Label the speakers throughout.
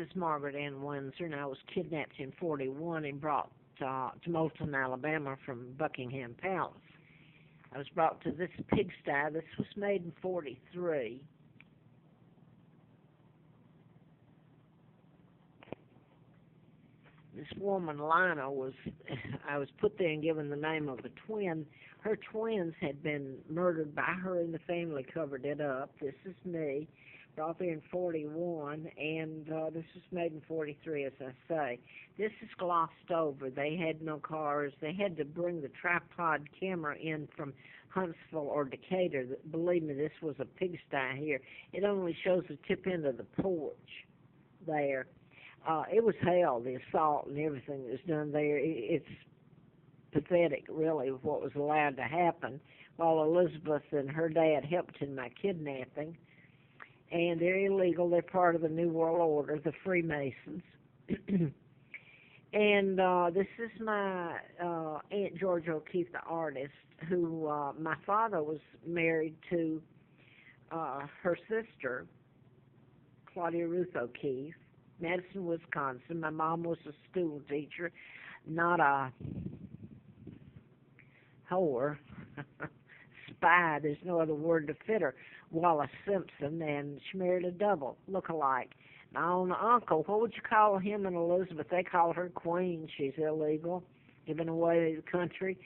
Speaker 1: is Margaret Ann Windsor, and I was kidnapped in 41 and brought to Fulton, Alabama from Buckingham Palace. I was brought to this pigsty. This was made in 43. This woman, Lina, I was put there and given the name of a twin. Her twins had been murdered by her, and the family covered it up. This is me, brought there in 41, and this was made in 43, as I say. This is glossed over. They had no cars. They had to bring the tripod camera in from Huntsville or Decatur. Believe me, this was a pigsty here. It only shows the tip end of the porch there. It was hell, the assault and everything that was done there. It's pathetic, really, of what was allowed to happen, while Elizabeth and her dad helped in my kidnapping. And they're illegal. They're part of the New World Order, the Freemasons. And this is my Aunt George O'Keefe, the artist, who my father was married to her sister, Claudia Ruth O'Keefe, Madison, Wisconsin. My mom was a school teacher, not a whore, spy, there's no other word to fit her, Wallace Simpson, and she married a double, look-alike. My own uncle, what would you call him and Elizabeth? They call her Queen. She's illegal, giving away the country,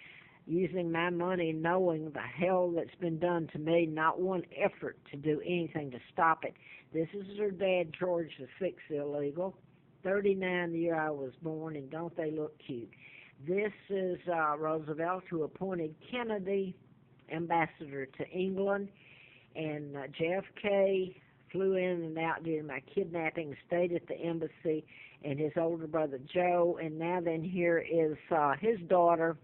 Speaker 1: using my money, knowing the hell that's been done to me, not one effort to do anything to stop it. This is her dad, George VI, illegal, 39 the year I was born, and don't they look cute? This is Roosevelt, who appointed Kennedy ambassador to England, and JFK flew in and out during my kidnapping, stayed at the embassy, and his older brother Joe, and now then here is his daughter.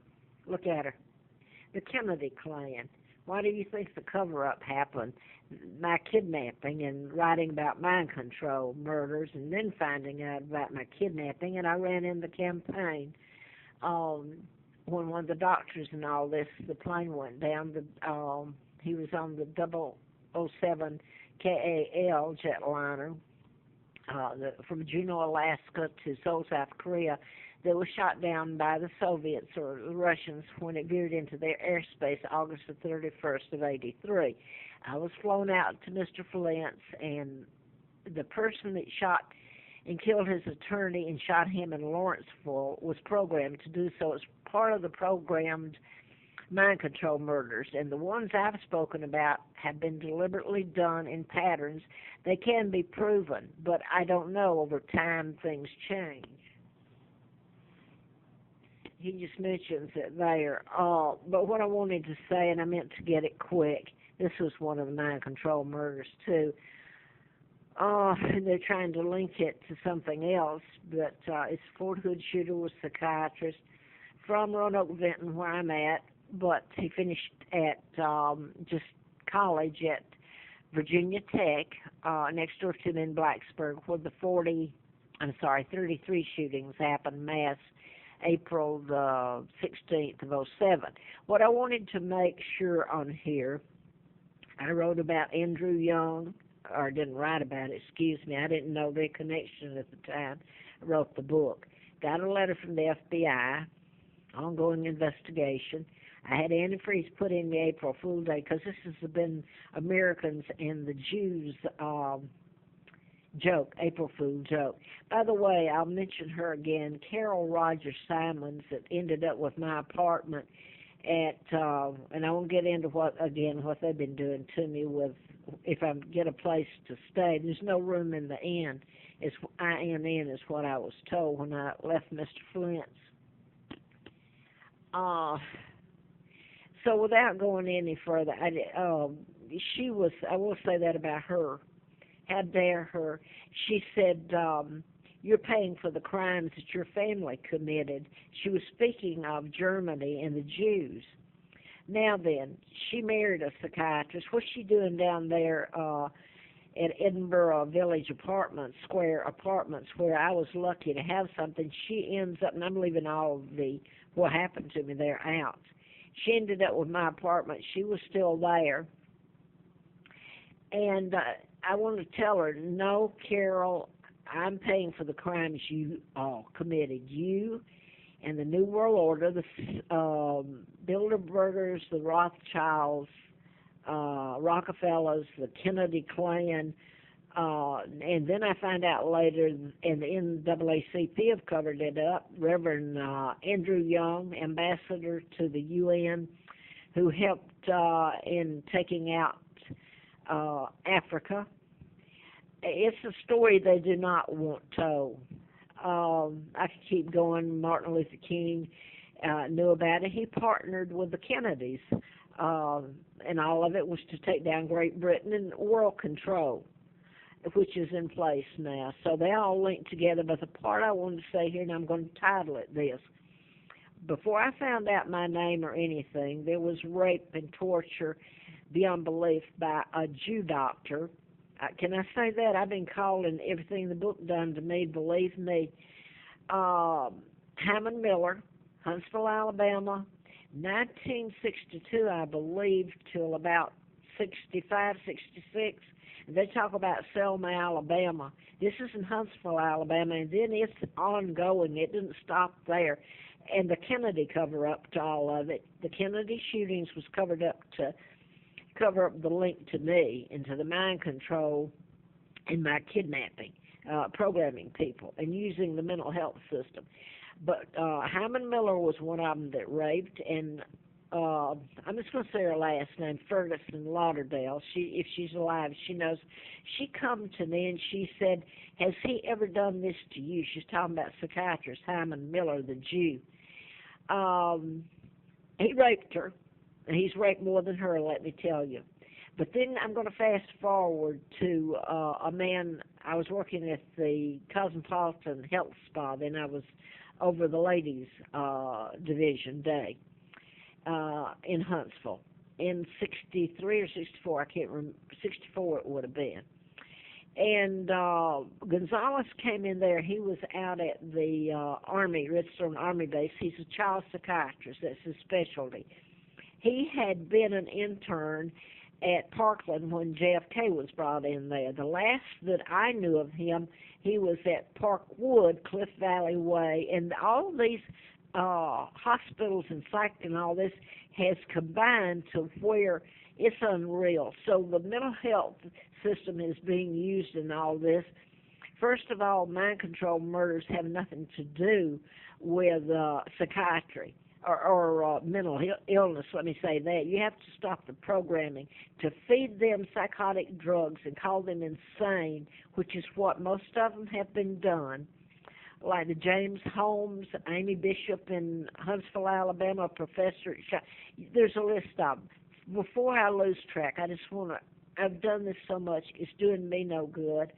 Speaker 1: Look at her. The Kennedy clan. Why do you think the cover-up happened? My kidnapping and writing about mind control murders and then finding out about my kidnapping, and I ran in the campaign. When one of the doctors and all this, the plane went down, he was on the 007 KAL jetliner from Juneau, Alaska to Seoul, South Korea, that was shot down by the Soviets or the Russians when it veered into their airspace August the 31st of 83. I was flown out to Mr. Flint's, and the person that shot and killed his attorney and shot him in Lawrenceville was programmed to do so. It's part of the programmed mind control murders, and the ones I've spoken about have been deliberately done in patterns. They can be proven, but I don't know. Over time, things change. He just mentions it there. But what I wanted to say, and I meant to get it quick, this was one of the mind control murders, too. They're trying to link it to something else, but it's Fort Hood shooter was psychiatrist from Roanoke, Vinton, where I'm at, but he finished at just college at Virginia Tech, next door to me in Blacksburg, where the 33 shootings happened, mass, April the 16th of 07. What I wanted to make sure on here, I wrote about Andrew Young, or didn't write about it, excuse me, I didn't know their connection at the time. I wrote the book. Got a letter from the FBI, ongoing investigation. I had antifreeze put in the April Fool Day, because this has been Americans and the Jews joke, April Fool joke. By the way, I'll mention her again, Carol Rogers Simons, that ended up with my apartment at, and I won't get into what they've been doing to me with, if I get a place to stay. There's no room in the inn. It's INN is what I was told when I left Mr. Flint's. So without going any further, she was, I will say that about her. How dare her? She said, you're paying for the crimes that your family committed. She was speaking of Germany and the Jews. Now then, she married a psychiatrist. What's she doing down there at Edinburgh Village Apartments, Square Apartments, where I was lucky to have something? She ends up, and I'm leaving all of what happened to me there out. She ended up with my apartment. She was still there. And I want to tell her, no, Carol, I'm paying for the crimes you committed. You and the New World Order, the Bilderbergers, the Rothschilds, Rockefellers, the Kennedy clan, and then I find out later, and the NAACP have covered it up, Reverend Andrew Young, ambassador to the UN, who helped in taking out Africa. It's a story they do not want told. I could keep going. Martin Luther King knew about it. He partnered with the Kennedys, and all of it was to take down Great Britain and world control, which is in place now. So they all link together. But the part I wanted to say here, and I'm going to title it this, before I found out my name or anything, there was rape and torture beyond belief by a Jew doctor. Can I say that? I've been called and everything in the book done to me, believe me. Hammond Miller, Huntsville, Alabama, 1962, I believe, till about 65, 66. They talk about Selma, Alabama. This is in Huntsville, Alabama, and then it's ongoing. It didn't stop there. And the Kennedy cover-up to all of it. The Kennedy shootings was covered up to cover up the link to me and to the mind control and my kidnapping, programming people, and using the mental health system. But Hammond Miller was one of them that raped, and I'm just going to say her last name, Ferguson Lauderdale. If she's alive, she knows. She come to me and she said, "Has he ever done this to you?" She's talking about psychiatrist Hammond Miller, the Jew. He raped her. He's raped more than her, let me tell you. But then I'm going to fast forward to a man. I was working at the Cosmopolitan Health Spa. Then I was over the ladies' division day in Huntsville in 63 or 64. I can't remember. 64 it would have been. And Gonzalez came in there. He was out at the Army, Redstone Army Base. He's a child psychiatrist. That's his specialty. He had been an intern at Parkland when JFK was brought in there. The last that I knew of him, he was at Parkwood, Cliff Valley Way, and all these hospitals and psych and all this has combined to where it's unreal. So the mental health system is being used in all this. First of all, mind control murders have nothing to do with psychiatry or mental illness, let me say that. You have to stop the programming to feed them psychotic drugs and call them insane, which is what most of them have been done. Like the James Holmes, Amy Bishop in Huntsville, Alabama, professor. There's a list of them. Before I lose track, I just want to, I've done this so much, it's doing me no good.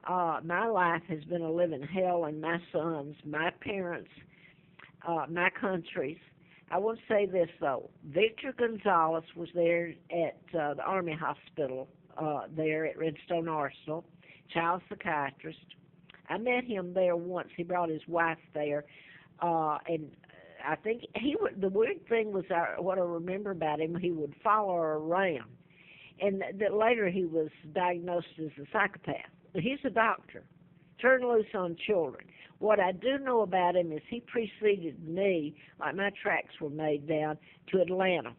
Speaker 1: My life has been a living hell, and my sons, my parents, my countries. I want to say this, though. Victor Gonzalez was there at the Army Hospital there at Redstone Arsenal, child psychiatrist. I met him there once. He brought his wife there, and I think he would. The weird thing was what I remember about him. He would follow her around, and that later he was diagnosed as a psychopath. But he's a doctor, turned loose on children. What I do know about him is he preceded me, like my tracks were made down, to Atlanta.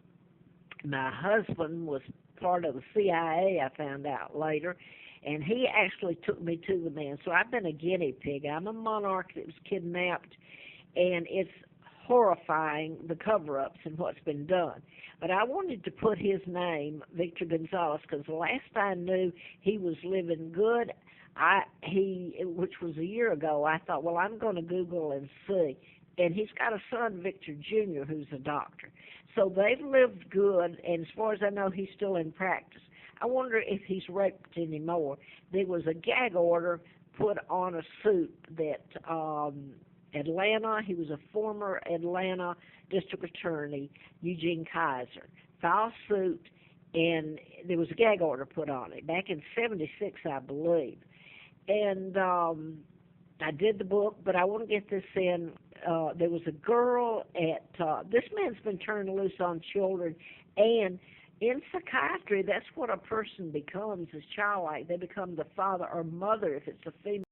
Speaker 1: My husband was part of the CIA, I found out later, and he actually took me to the man. So I've been a guinea pig. I'm a monarch that was kidnapped, and it's horrifying, the cover-ups and what's been done. But I wanted to put his name, Victor Gonzalez, because the last I knew he was living good. Which was a year ago, I thought, well, I'm going to Google and see. And he's got a son, Victor Jr., who's a doctor. So they've lived good, and as far as I know, he's still in practice. I wonder if he's raped anymore. There was a gag order put on a suit that Atlanta, he was a former Atlanta district attorney, Eugene Kiaser, filed suit, and there was a gag order put on it back in 76, I believe. And I did the book, but I want to get this in. There was a girl at, this man's been turned loose on children, and in psychiatry, that's what a person becomes, is childlike. They become the father or mother if it's a female.